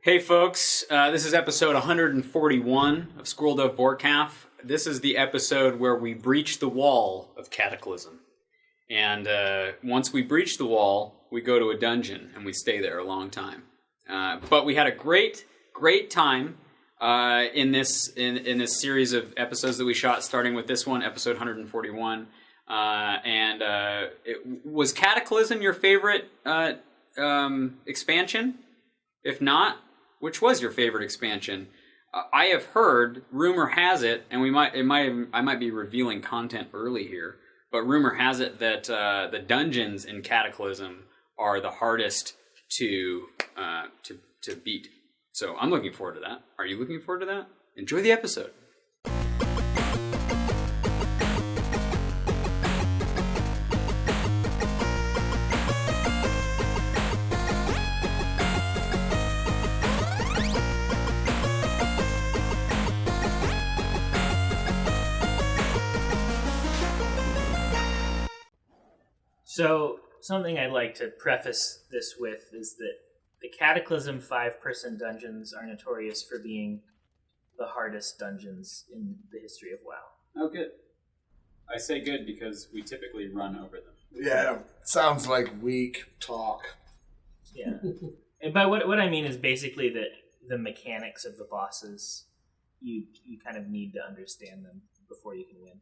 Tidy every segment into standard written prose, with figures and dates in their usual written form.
Hey folks, this is episode 141 of Squirrel Dove Boardcalf. This is the episode where we breach the wall of Cataclysm. And once we breach the wall, we go to a dungeon and we stay there a long time. But we had a great time in this series of episodes that we shot, starting with this one, episode 141. Was Cataclysm your favorite expansion? If not, which was your favorite expansion? I have heard, rumor has it, and I might be revealing content early here, but rumor has it that the dungeons in Cataclysm are the hardest to beat. So I'm looking forward to that. Are you looking forward to that? Enjoy the episode. So, something I'd like to preface this with is that the Cataclysm 5-person dungeons are notorious for being the hardest dungeons in the history of WoW. Oh, good. I say good because we typically run over them. Yeah, sounds like weak talk. Yeah. And by what I mean is basically that the mechanics of the bosses, you kind of need to understand them before you can win.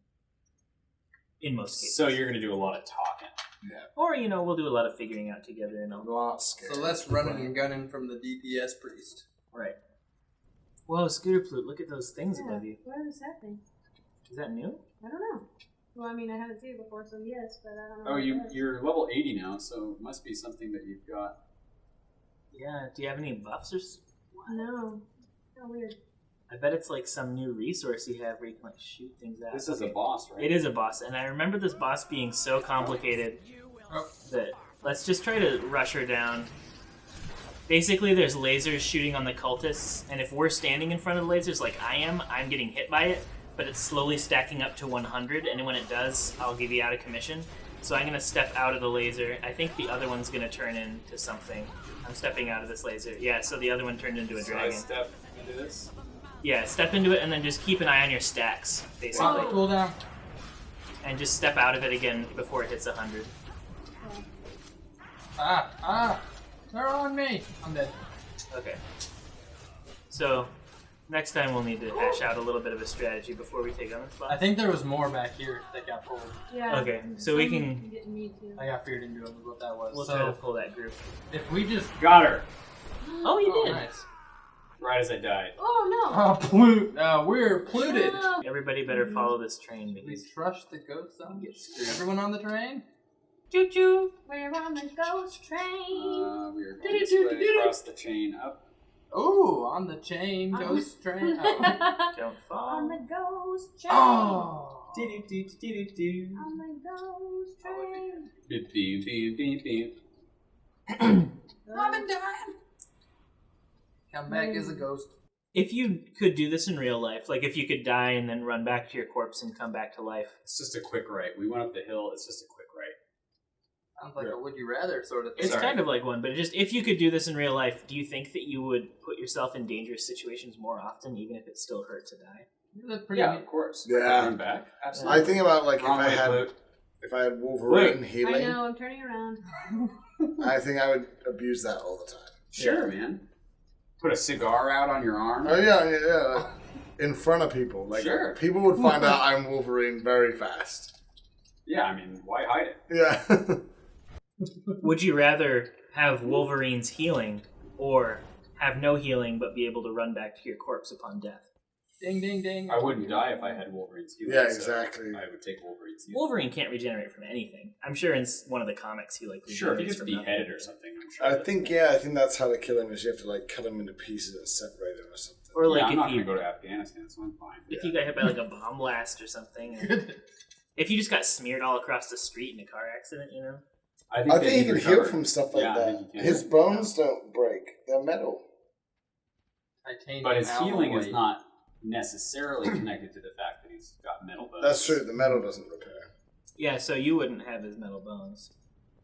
In most cases. So you're going to do a lot of talking. Yeah. Or, we'll do a lot of figuring out together and all. A lot scared. So less running and gunning from the DPS priest. Right. Whoa, Scooterploot, look at those things above you. What is that thing? Is that new? I don't know. Well, I mean, I haven't seen it before, so yes, but I don't know. Oh, what it is. you're level 80 now, so it must be something that you've got. Yeah, do you have any buffs or... No. How weird. I bet it's like some new resource you have where you can like shoot things out. This is a boss, right? It is a boss, and I remember this boss being so complicated that let's just try to rush her down. Basically, there's lasers shooting on the cultists, and if we're standing in front of the lasers like I'm getting hit by it, but it's slowly stacking up to 100, and when it does, I'll give you out of commission. So I'm going to step out of the laser. I think the other one's going to turn into something. I'm stepping out of this laser. Yeah, so the other one turned into a dragon. I step into this? Yeah, step into it and then just keep an eye on your stacks, basically. Cool down. And just step out of it again before it hits 100. They're on me. I'm dead. Okay. So, next time we'll need to hash out a little bit of a strategy before we take on this boss. I think there was more back here that got pulled. Yeah. Okay, so we can... Getting me too. I got feared into it with what that was. We'll so try to pull that group. if we just... Got her! Oh, you did! Nice. Right as I died. Oh, no. We're polluted. No. Everybody better follow this train We because... trust the ghost zone. Everyone on the train? Choo-choo! We're on the ghost train. We are going this way across the chain up. Ooh, on the chain, ghost train. Oh. Don't fall. On the ghost train. Oh. On the ghost train. Beep, beep, beep, beep, beep. I've been dying. Come back as a ghost. If you could do this in real life, like if you could die and then run back to your corpse and come back to life. It's just a quick right. We went up the hill. It's just a quick right. Sounds like a would you rather sort of thing. It's kind of like one, but just if you could do this in real life, do you think that you would put yourself in dangerous situations more often, even if it still hurt to die? You look pretty Yeah, neat. of course. Yeah. Run back. Absolutely. I think about like Wrong way, if I had Wolverine I healing, know, I'm turning around. I think I would abuse that all the time. Sure, man. Put a cigar out on your arm. Oh yeah. In front of people, like Sure. people would find out I'm Wolverine very fast. Yeah, I mean, why hide it? Yeah. Would you rather have Wolverine's healing or have no healing but be able to run back to your corpse upon death? Ding, ding, ding. I wouldn't die if I had Wolverine's healing. Yeah, so exactly. I would take Wolverine's healing. Wolverine can't regenerate from anything. I'm sure in one of the comics he like Sure, if he regenerates gets from beheaded nothing. or something, I'm sure. I think that's how to kill him is you have to like cut him into pieces and separate him or something. Or like yeah, I'm not if going you to go to Afghanistan, so I'm fine. if you got hit by like a bomb blast or something. Or if you just got smeared all across the street in a car accident, I think he can heal from stuff like Yeah, I that. think he can. His bones don't break; they're metal. Titanium But his healing is alloy. not necessarily connected to the fact that he's got metal bones. That's true. The metal doesn't repair. Yeah, so you wouldn't have his metal bones.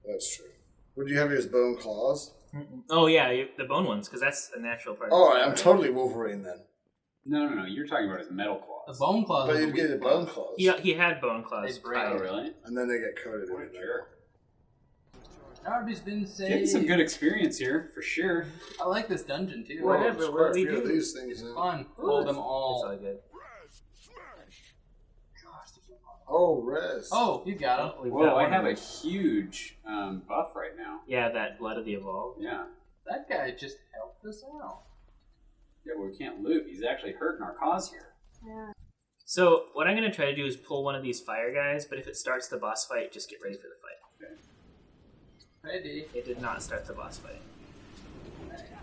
That's true. Would you have his bone claws? Oh yeah, the bone ones, because that's a natural part. All right, I'm totally Wolverine then. No. You're talking about his metal The claws. bone claws. But are you the get the weak bone ones. claws. He had bone claws. They break. Oh, really? And then they get coated in it. Sure. Darby's been saying. Getting some good experience here, for sure. I like this dungeon too. Whatever, There's what quite a we few of do? these things now. Fun. Hold them It's all. all good. Oh, res. Oh, you got him. Oh, we've Whoa, got I one have of a those. huge buff right now. Yeah, that Blood of the Evolved. Yeah. That guy just helped us out. Yeah, well, we can't loot. He's actually hurting our cause here. Yeah. So what I'm going to try to do is pull one of these fire guys, but if it starts the boss fight, just get ready for the fight. Ready. It did not start the boss fight.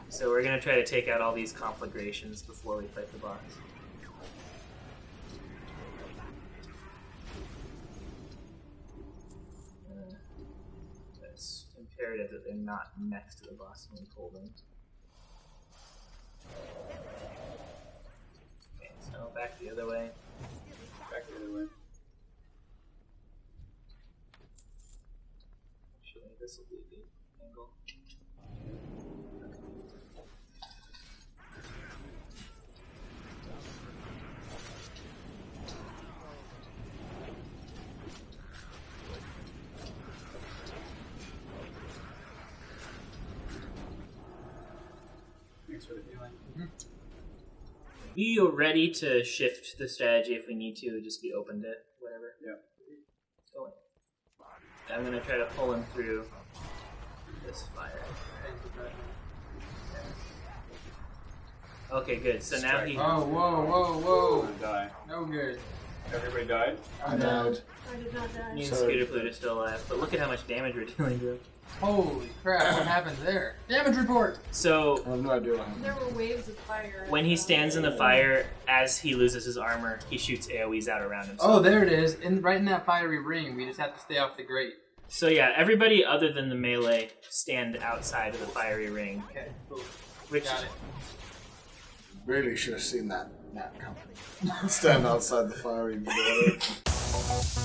So we're going to try to take out all these conflagrations before we fight the boss. It's imperative that they're not next to the boss when we pull them. Okay, so back the other way. Back the other way. Actually, this will be the angle. Thanks for the healing. Be ready to shift the strategy if we need to. Just be open to whatever. Yep. Going. I'm gonna try to pull him through this fire. Okay, good. So now he. Oh, whoa. I'm gonna die. No good. Everybody died? I died. I did not die. Me and Sorry. Scooterploot are still alive, but look at how much damage we're dealing to him. Holy crap, what happened there? Damage report! So I have no idea what happened. There were waves of fire. when he stands in the fire, as he loses his armor, he shoots AoEs out around him. Oh, there it is. Right in that fiery ring. We just have to stay off the grate. So yeah, everybody other than the melee stand outside of the fiery ring. Okay, cool. Which Got it. Really should have seen that coming. Stand outside the fiery water.